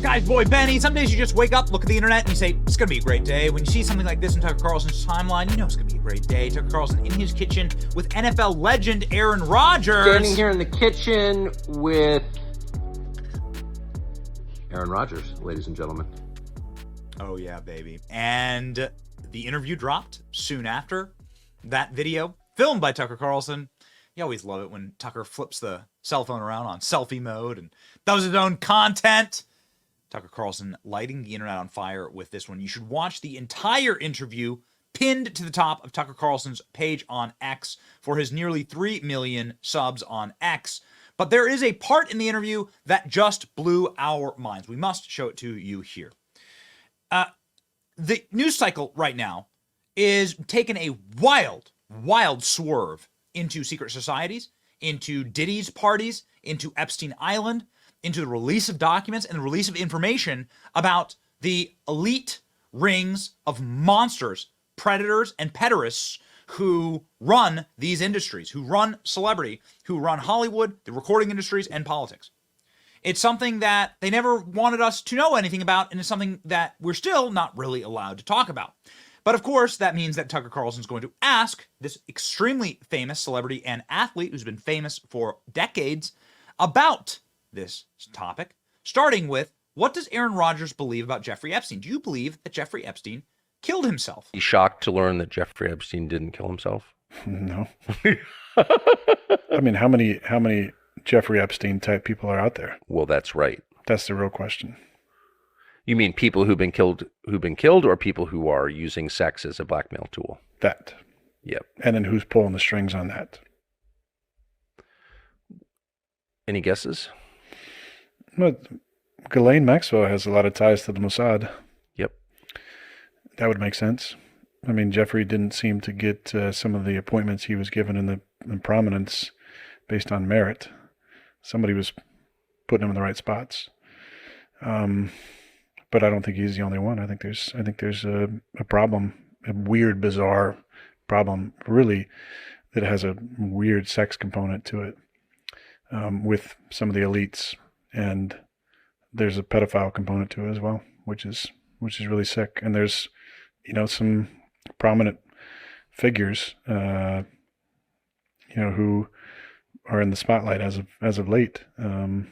Guy's boy Benny. Some days you just wake up, look at the internet, and you say, it's going to be a great day. When you see something like this in Tucker Carlson's timeline, you know it's going to be a great day. Tucker Carlson in his kitchen with NFL legend Aaron Rodgers. Standing here in the kitchen with Aaron Rodgers, ladies and gentlemen. Oh, yeah, baby. And the interview dropped soon after that video, filmed by Tucker Carlson. You always love it when Tucker flips the cell phone around on selfie mode and does his own content. Tucker Carlson lighting the internet on fire with this one. You should watch the entire interview pinned to the top of Tucker Carlson's page on X for his nearly 3 million subs on X. But there is a part in the interview that just blew our minds. We must show it to you here. The news cycle right now is taking a wild swerve into secret societies, into Diddy's parties, into Epstein Island, into the release of documents and the release of information about the elite rings of monsters, predators, and pederasts who run these industries, who run celebrity, who run Hollywood, the recording industries, and politics. It's something that they never wanted us to know anything about, and it's something that we're still not really allowed to talk about. But of course, that means that Tucker Carlson's going to ask this extremely famous celebrity and athlete who's been famous for decades about this topic, starting with, what does Aaron Rodgers believe about Jeffrey Epstein? Do you believe that Jeffrey Epstein killed himself? You shocked to learn that Jeffrey Epstein didn't kill himself? No. I mean, how many Jeffrey Epstein type people are out there? Well, that's right. That's the real question. You mean people who've been killed, or people who are using sex as a blackmail tool? That. Yep. And then who's pulling the strings on that? Any guesses? Well, Ghislaine Maxwell has a lot of ties to the Mossad. Yep. That would make sense. I mean, Jeffrey didn't seem to get some of the appointments he was given in prominence based on merit. Somebody was putting him in the right spots. But I don't think he's the only one. I think there's a problem, a weird, bizarre problem, really, that has a weird sex component to it with some of the elites, and there's a pedophile component to it as well, which is really sick. And there's, some prominent figures, who are in the spotlight as of late. I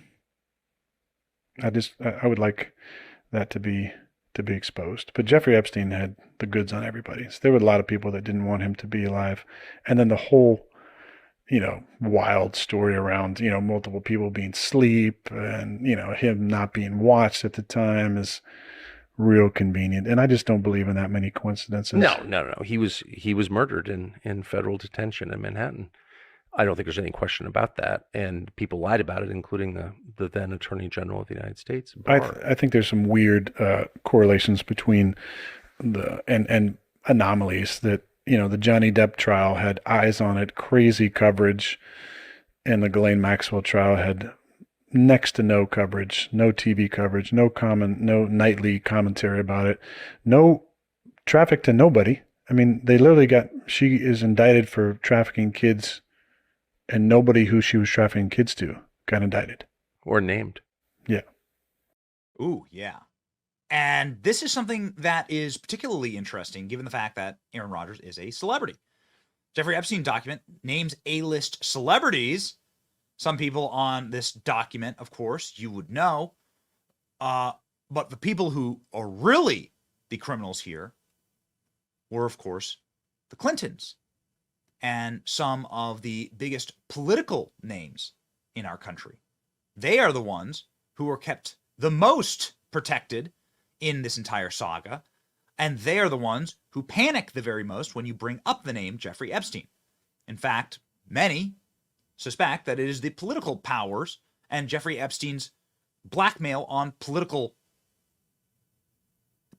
would like that to be exposed. But Jeffrey Epstein had the goods on everybody. So there were a lot of people that didn't want him to be alive. And then the whole, wild story around, multiple people being asleep and, him not being watched at the time is real convenient. And I just don't believe in that many coincidences. No. He was murdered in federal detention in Manhattan. I don't think there's any question about that. And people lied about it, including the then Attorney General of the United States. I think there's some weird correlations between and anomalies that, the Johnny Depp trial had eyes on it, crazy coverage, and the Ghislaine Maxwell trial had next to no coverage, no TV coverage, no nightly commentary about it, no traffic to nobody. I mean, they literally she is indicted for trafficking kids, and nobody who she was trafficking kids to got indicted. Or named. Yeah. Ooh, yeah. And this is something that is particularly interesting given the fact that Aaron Rodgers is a celebrity. Jeffrey Epstein document names A-list celebrities. Some people on this document, of course, you would know. But the people who are really the criminals here were, of course, the Clintons and some of the biggest political names in our country. They are the ones who are kept the most protected in this entire saga, and they are the ones who panic the very most when you bring up the name Jeffrey Epstein. In fact, many suspect that it is the political powers and Jeffrey Epstein's blackmail on political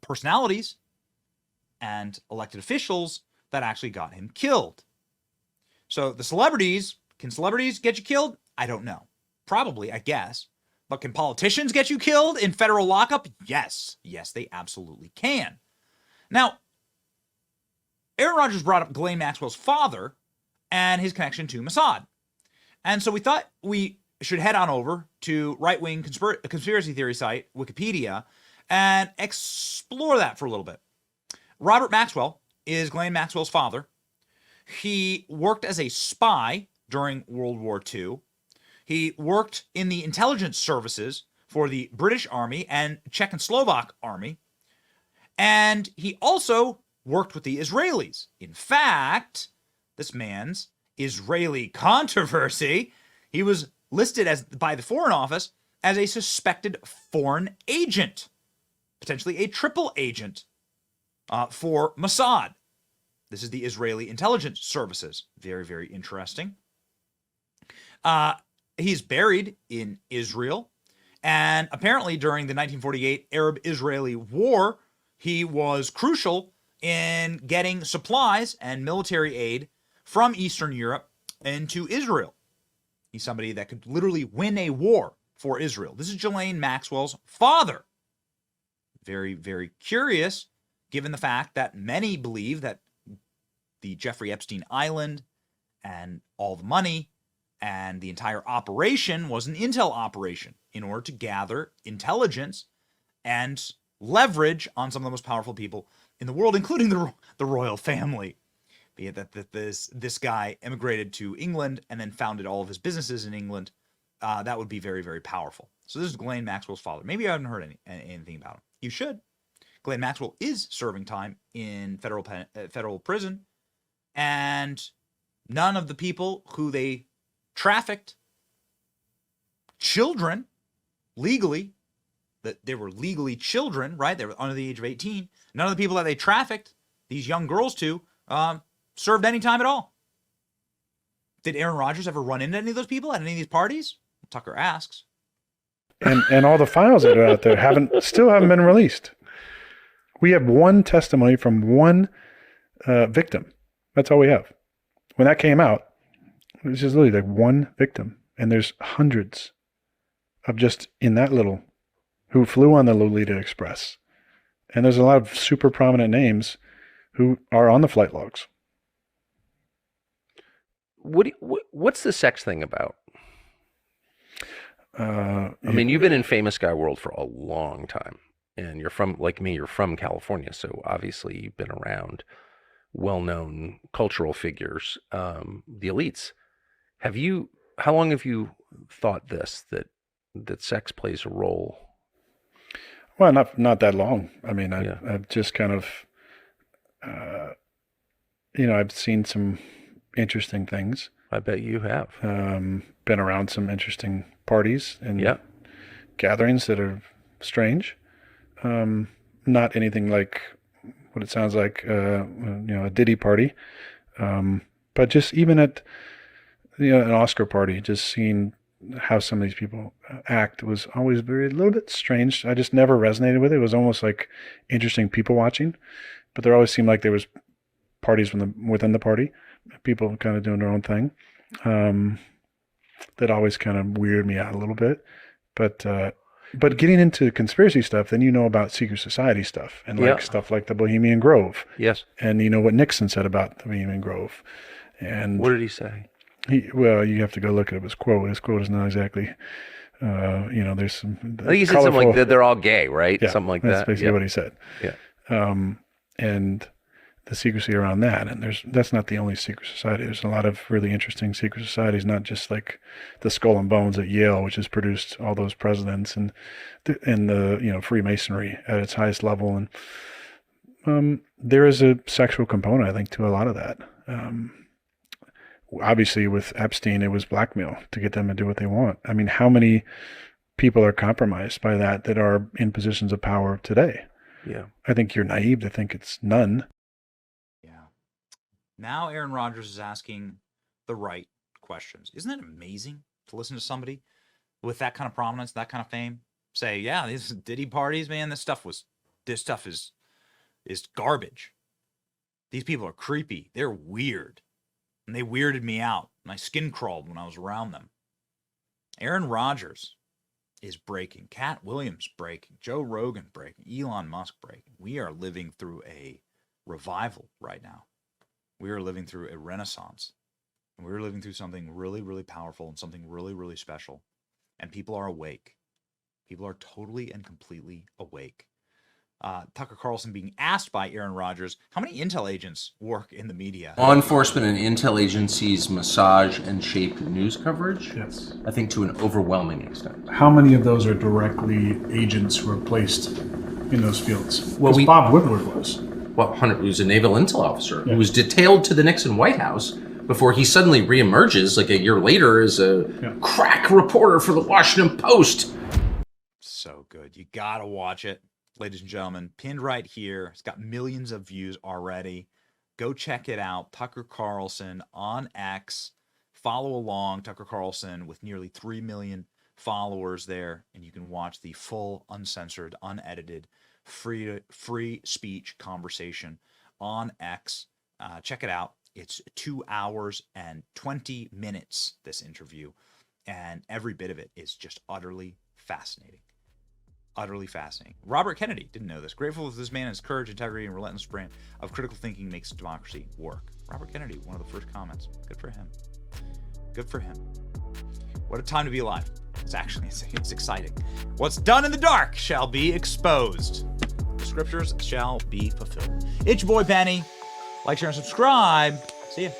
personalities and elected officials that actually got him killed. So the celebrities, can celebrities get you killed? I don't know. Probably, I guess. But can politicians get you killed in federal lockup? Yes. Yes, they absolutely can. Now, Aaron Rodgers brought up Ghislaine Maxwell's father and his connection to Mossad. And so we thought we should head on over to right-wing conspiracy theory site Wikipedia and explore that for a little bit. Robert Maxwell is Ghislaine Maxwell's father. He worked as a spy during World War II. He worked in the intelligence services for the British Army and Czech and Slovak Army. And he also worked with the Israelis. In fact, this man's Israeli controversy, he was listed as by the Foreign Office as a suspected foreign agent, potentially a triple agent for Mossad. This is the Israeli intelligence services. Very, very interesting. He's buried in Israel. And apparently during the 1948 Arab-Israeli War, he was crucial in getting supplies and military aid from Eastern Europe into Israel. He's somebody that could literally win a war for Israel. This is Ghislaine Maxwell's father. Very, very curious, given the fact that many believe that the Jeffrey Epstein Island and all the money and the entire operation was an intel operation in order to gather intelligence and leverage on some of the most powerful people in the world, including the royal family. Be it that this guy immigrated to England and then founded all of his businesses in England, that would be very, very powerful. So this is Ghislaine Maxwell's father. Maybe you haven't heard anything about him. You should. Ghislaine Maxwell is serving time in federal prison, and none of the people who they trafficked children legally, that they were legally children, right? They were under the age of 18. None of the people that they trafficked these young girls to served any time at all. Did Aaron Rodgers ever run into any of those people at any of these parties? Tucker asks. And all the files that are out there still haven't been released. We have one testimony from one victim. That's all we have. When that came out, it was just literally like one victim. And there's hundreds of just in that little who flew on the Lolita Express. And there's a lot of super prominent names who are on the flight logs. What's the sex thing about? I mean, you've been in famous guy world for a long time, and you're from, like me, you're from California, so obviously you've been around well-known cultural figures, the elites. How long have you thought that sex plays a role? Well, not that long. I mean, I've just kind of, I've seen some interesting things. I bet you have. Been around some interesting parties and gatherings that are strange. Not anything like what it sounds like, a Diddy party. But just even at, an Oscar party, just seeing how some of these people act was always a little bit strange. I just never resonated with it. It was almost like interesting people watching, but there always seemed like there was parties within the party, people kind of doing their own thing. That always kind of weirded me out a little bit. But getting into conspiracy stuff, then about secret society stuff and stuff like the Bohemian Grove. Yes. And what Nixon said about the Bohemian Grove. And what did he say? You have to go look at his quote. His quote is not exactly, there's some. I think he said something like that they're all gay, right? Yeah, something like that's that. That's basically what he said. Yeah. And the secrecy around that, and that's not the only secret society. There's a lot of really interesting secret societies, not just like the Skull and Bones at Yale, which has produced all those presidents, and the Freemasonry at its highest level, and there is a sexual component, I think, to a lot of that. Obviously, with Epstein, it was blackmail to get them to do what they want. I mean, how many people are compromised by that are in positions of power today? Yeah, I think you're naive to think it's none. Yeah. Now Aaron Rodgers is asking the right questions. Isn't it amazing to listen to somebody with that kind of prominence, that kind of fame, say, yeah, these Diddy parties, man, this stuff is garbage. These people are creepy. They're weird. And they weirded me out. My skin crawled when I was around them. Aaron Rodgers is breaking. Cat Williams breaking. Joe Rogan breaking. Elon Musk breaking. We are living through a revival right now. We are living through a renaissance. And we're living through something really, really powerful and something really, really special. And people are awake. People are totally and completely awake. Tucker Carlson being asked by Aaron Rodgers, how many intel agents work in the media? Law enforcement and intel agencies massage and shape news coverage? Yes. I think to an overwhelming extent. How many of those are directly agents who are placed in those fields? Well, Because Bob Woodward was. Well, Hunter, he was a naval intel officer who was detailed to the Nixon White House before he suddenly reemerges like a year later as a crack reporter for the Washington Post. So good. You got to watch it. Ladies and gentlemen, pinned right here. It's got millions of views already. Go check it out. Tucker Carlson on X. Follow along. Tucker Carlson with nearly 3 million followers there. And you can watch the full, uncensored, unedited, free speech conversation on X. Check it out. It's 2 hours and 20 minutes, this interview. And every bit of it is just utterly fascinating. Utterly fascinating. Robert Kennedy didn't know this. Grateful that this man has courage, integrity, and relentless brand of critical thinking makes democracy work. Robert Kennedy, one of the first comments. Good for him. Good for him. What a time to be alive. It's exciting. What's done in the dark shall be exposed. The scriptures shall be fulfilled. It's your boy Benny. Like, share, and subscribe. See ya.